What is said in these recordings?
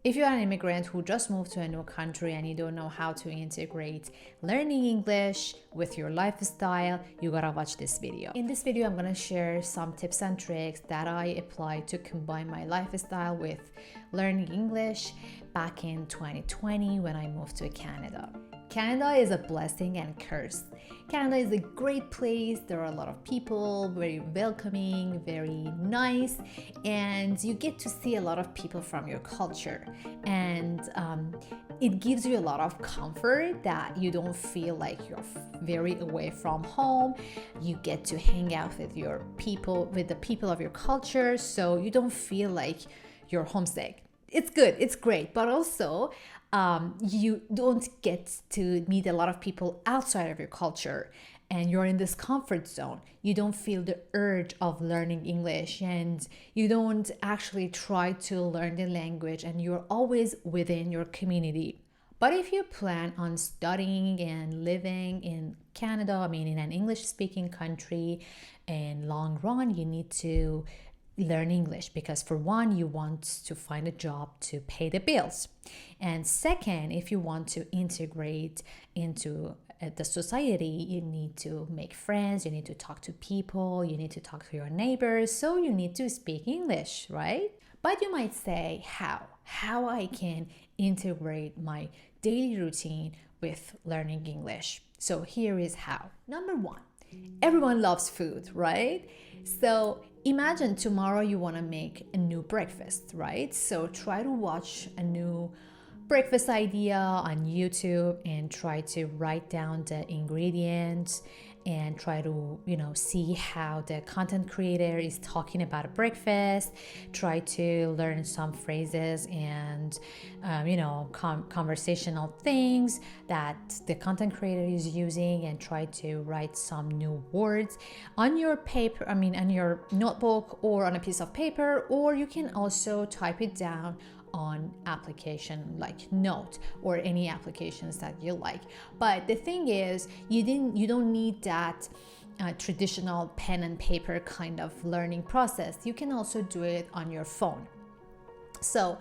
If you're an immigrant who just moved to a new country and you don't know how to integrate learning English with your lifestyle, you gotta watch this video. In this video, I'm gonna share some tips and tricks that I applied to combine my lifestyle with learning English back in 2020 when I moved to Canada. Canada is a blessing and curse. Canada is a great place. There are a lot of people, very welcoming, very nice, and you get to see a lot of people from your culture. And it gives you a lot of comfort that you don't feel like you're very away from home. You get to hang out with your people, with the people of your culture, so you don't feel like you're homesick. It's good, it's great, but also you don't get to meet a lot of people outside of your culture and you're in this comfort zone. You don't feel the urge of learning English and you don't actually try to learn the language and you're always within your community. But if you plan on studying and living in Canada, in an English-speaking country, in long run, you need to learn English because for one, you want to find a job to pay the bills. And second, if you want to integrate into the society, you need to make friends, you need to talk to people, you need to talk to your neighbors, so you need to speak English, right? But you might say, how I can integrate my daily routine with learning English. So here is how. Number one, everyone loves food, right? So imagine tomorrow you want to make a new breakfast, right? So try to watch a new breakfast idea on YouTube and try to write down the ingredients and try to, see how the content creator is talking about a breakfast. Try to learn some phrases and, conversational things that the content creator is using and try to write some new words on your paper, on your notebook or on a piece of paper, or you can also type it down on application like Note or any applications that you like. But the thing is, you don't need that traditional pen and paper kind of learning process. You can also do it on your phone. So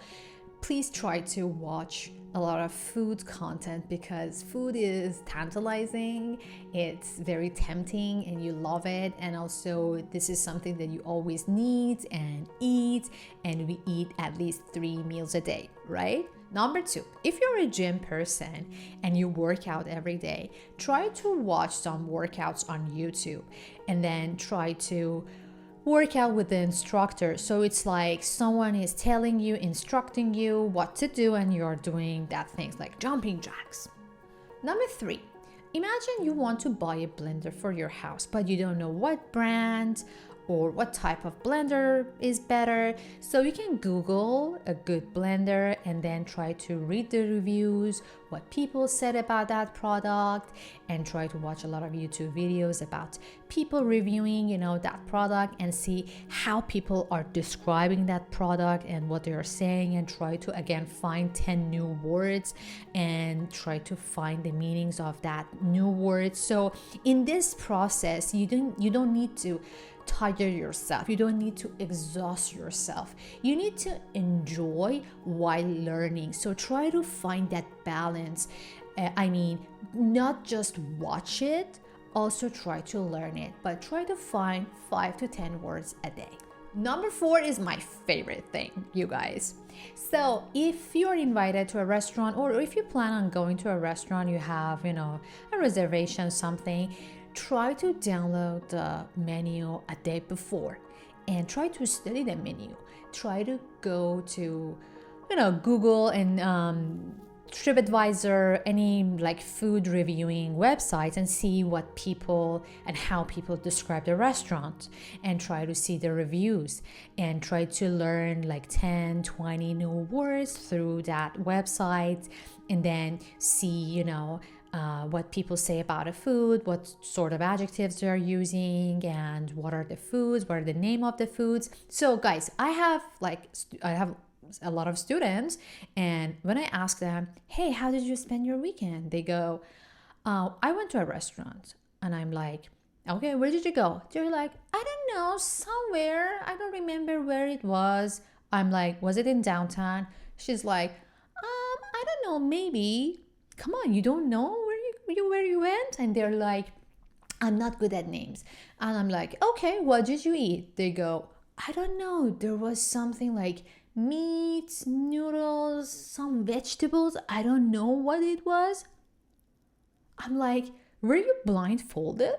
please try to watch a lot of food content because food is tantalizing, it's very tempting and you love it, and also this is something that you always need and eat, and we eat at least 3 meals a day, right? Number two, if you're a gym person and you work out every day, try to watch some workouts on YouTube and then try to work out with the instructor. So it's like someone is telling you, instructing you what to do, and you're doing that things like jumping jacks. Number three, imagine you want to buy a blender for your house, but you don't know what brand or what type of blender is better. So you can Google a good blender and then try to read the reviews, what people said about that product, and try to watch a lot of YouTube videos about people reviewing, that product, and see how people are describing that product and what they are saying, and try to again find 10 new words and try to find the meanings of that new word. So in this process, you don't need to tire yourself. You don't need to exhaust yourself. You need to enjoy while learning. So try to find that balance. Not just watch it, also try to learn it, but try to find 5 to 10 words a day. Number four is my favorite thing, you guys. So if you're invited to a restaurant, or if you plan on going to a restaurant, you have, a reservation, something, try to download the menu a day before and try to study the menu. Try to go to, Google and TripAdvisor, any like food reviewing websites, and see what people and how people describe the restaurant, and try to see the reviews and try to learn like 10, 20 new words through that website, and then see, what people say about a food, what sort of adjectives they're using, and what are the foods, what are the name of the foods. So guys, I have a lot of students, and when I ask them, hey, how did you spend your weekend? They go, I went to a restaurant. And I'm like, okay, where did you go? They're like, I don't know, somewhere. I don't remember where it was. I'm like, was it in downtown? She's like, I don't know, maybe. Come on, you don't know where you went? And they're like, I'm not good at names. And I'm like, okay, what did you eat? They go, I don't know. There was something like meat, noodles, some vegetables. I don't know what it was. I'm like, were you blindfolded?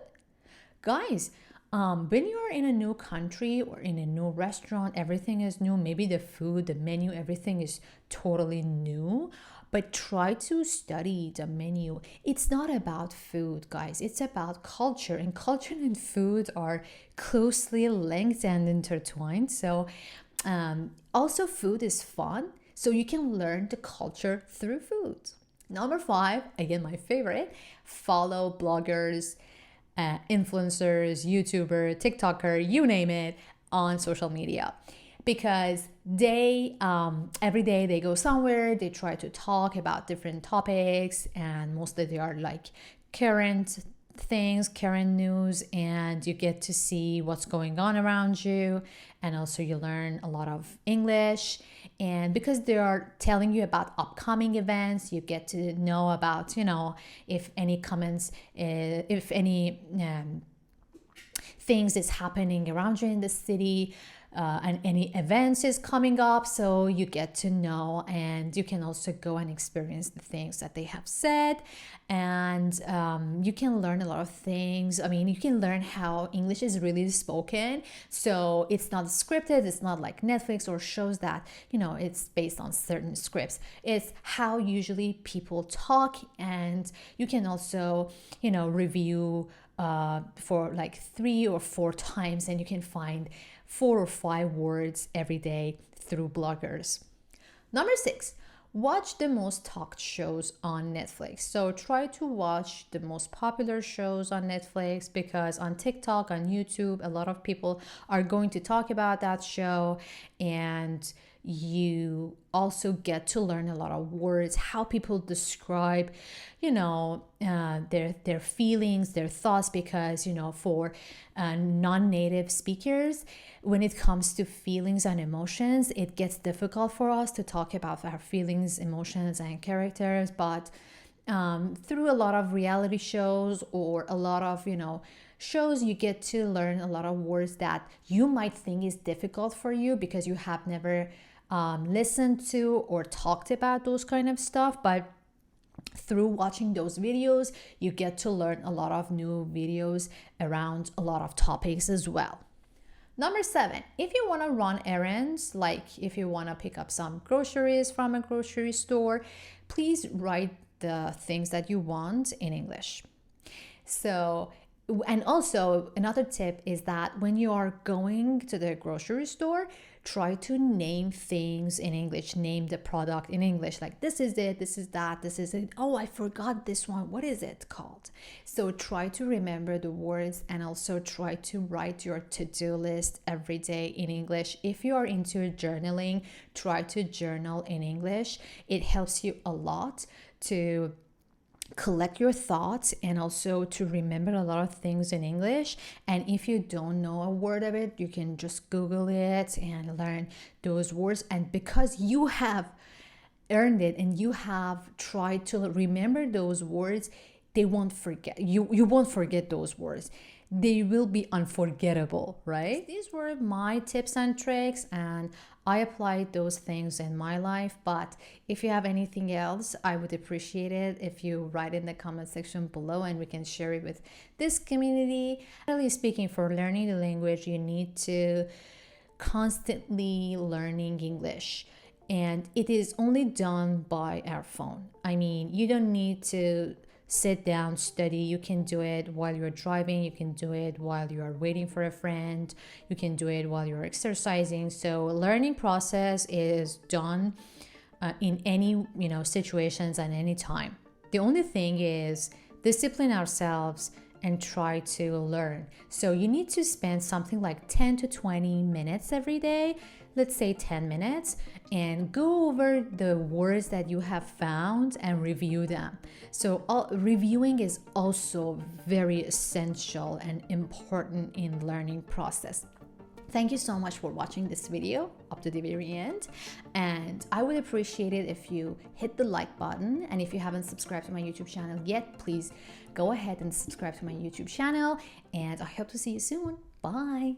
Guys, when you're in a new country or in a new restaurant, everything is new. Maybe the food, the menu, everything is totally new. But try to study the menu. It's not about food, guys. It's about culture. And culture and food are closely linked and intertwined. So, also, food is fun. So, you can learn the culture through food. Number 5, again, my favorite, follow bloggers, influencers, YouTuber, TikToker, you name it, on social media, because they every day they go somewhere, they try to talk about different topics, and mostly they are like current things, current news, and you get to see what's going on around you, and also you learn a lot of English. And because they are telling you about upcoming events, you get to know about, if any comments, if any things is happening around you in the city, and any events is coming up, so you get to know, and you can also go and experience the things that they have said, and you can learn a lot of things. I mean, you can learn how English is really spoken, so it's not scripted. It's not like Netflix or shows that it's based on certain scripts. It's how usually people talk, and you can also review for like 3 or 4 times, and you can find 4 or 5 words every day through bloggers. Number 6, watch the most talked shows on Netflix. So try to watch the most popular shows on Netflix, because on TikTok, on YouTube, a lot of people are going to talk about that show, and you also get to learn a lot of words, how people describe their feelings, their thoughts, because for non-native speakers, when it comes to feelings and emotions, it gets difficult for us to talk about our feelings, emotions, and characters. But through a lot of reality shows or a lot of shows, you get to learn a lot of words that you might think is difficult for you because you have never listened to or talked about those kind of stuff. But through watching those videos, you get to learn a lot of new videos around a lot of topics as well. Number 7, if you want to run errands, like if you want to pick up some groceries from a grocery store, please write the things that you want in English. So, and also another tip is that when you are going to the grocery store, try to name things in English, name the product in English, like this is it, this is that, this is it. Oh, I forgot this one. What is it called? So try to remember the words, and also try to write your to-do list every day in English. If you are into journaling, try to journal in English. It helps you a lot to collect your thoughts and also to remember a lot of things in English. And if you don't know a word of it, you can just Google it and learn those words. And because you have earned it and you have tried to remember those words, they won't forget you won't forget those words. They will be unforgettable, right? These were my tips and tricks, and I applied those things in my life. But if you have anything else, I would appreciate it if you write in the comment section below, and we can share it with this community. Generally speaking, for learning the language, you need to constantly learning English, and it is only done by our phone. I mean, you don't need to sit down, study. You can do it while you're driving. You can do it while you are waiting for a friend. You can do it while you're exercising. So learning process is done in any situations and any time. The only thing is discipline ourselves and try to learn. So you need to spend something like 10 to 20 minutes every day. Let's say 10 minutes, and go over the words that you have found and review them. So reviewing is also very essential and important in learning process. Thank you so much for watching this video up to the very end, and I would appreciate it if you hit the like button, and if you haven't subscribed to my YouTube channel yet, please go ahead and subscribe to my YouTube channel, and I hope to see you soon. Bye.